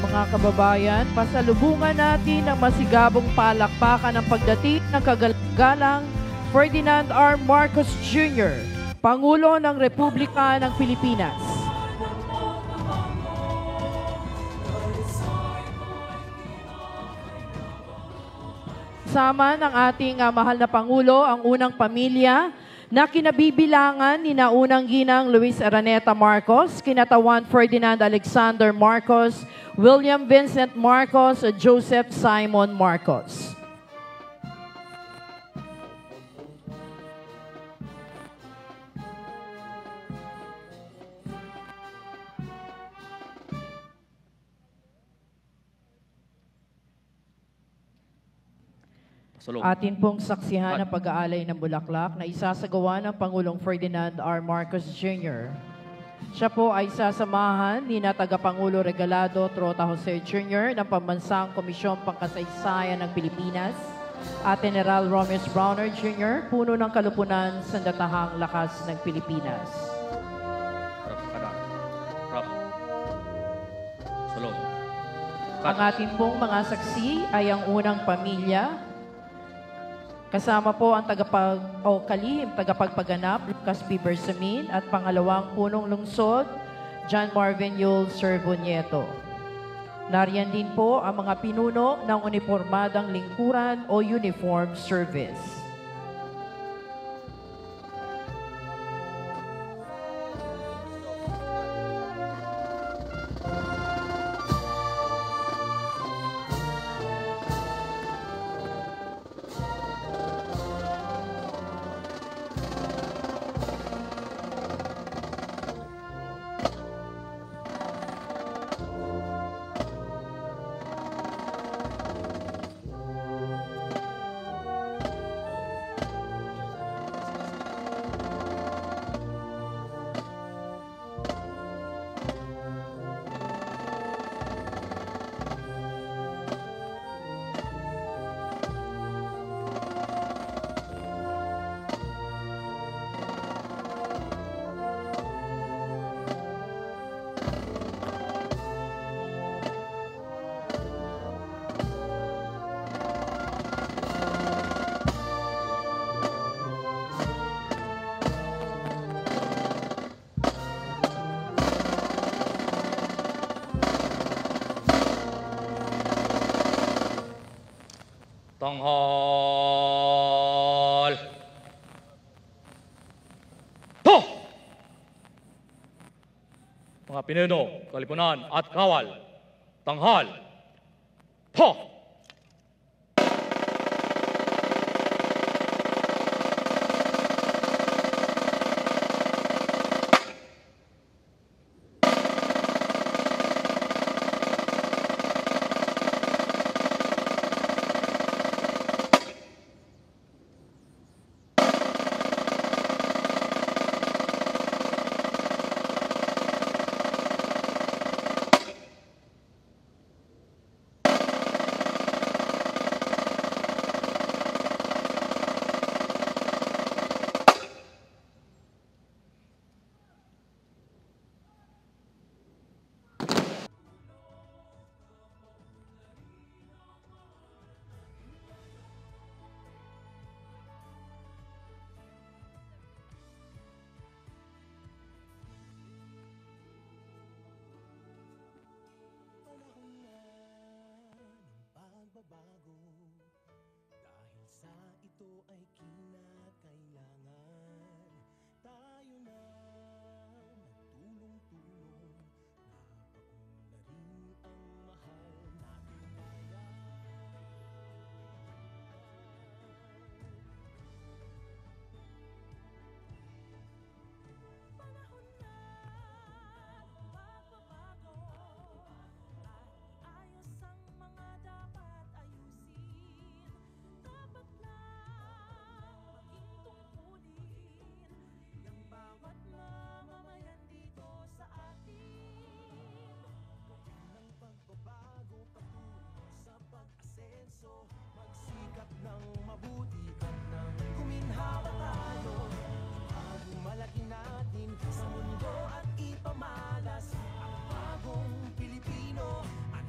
Mga kababayan, pasalubungan natin ang masigabong palakpakan ng pagdating ng kagagalang Ferdinand R. Marcos Jr., Pangulo ng Republika ng Pilipinas. Sama ng ating mahal na Pangulo ang unang pamilya na kinabibilangan ni naunang ginang Luis Araneta Marcos, kinatawan Ferdinand Alexander Marcos, William Vincent Marcos, Joseph Simon Marcos. Atin pong saksihan ang pag-aalay ng bulaklak na isasagawa ng Pangulong Ferdinand R. Marcos Jr. Siya po ay sasamahan ni Tagapangulo Regalado Trota Jose Jr. ng Pambansang Komisyong Pangkasaysayan ng Pilipinas at General Romeus Browner Jr., Puno ng Kalupunan sa Sandatahang Lakas ng Pilipinas. Ang ating pong mga saksi ay ang unang pamilya. Kasama po ang tagapagpaganap, Lucas P. Bersamin, at pangalawang punong lungsod, John Marvin Yul Servo Nieto. Nariyan din po ang mga pinuno ng uniformadang lingkuran o uniform service. Tanghal! Ho! Mga pinuno, kalipunan at kawal, tanghal! Ho! Dahil sa ito ay kinakailangan tayo na magtulong-tulong, napaunlarin ang mahal nating bayan. Panahon na magbabago at iayos ang mga dapat ayusin. Dapat lang maging tungkulin ng bawat mamamayan dito sa atin. Gawin ng pagbabago patungo sa pag-asenso. Magsikap ng mabuti at nang kuminhawa tayo. Malaki natin sa mundo at ipamalas ang bagong Pilipino at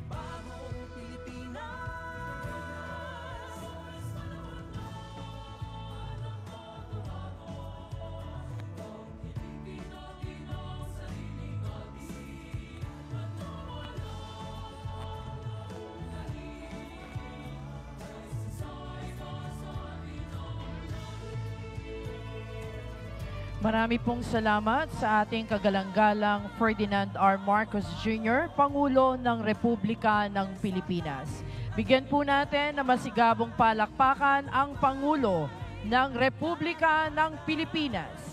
Marami pong salamat sa ating kagalang-galang Ferdinand R. Marcos Jr., Pangulo ng Republika ng Pilipinas. Bigyan po natin na masigabong palakpakan ang Pangulo ng Republika ng Pilipinas.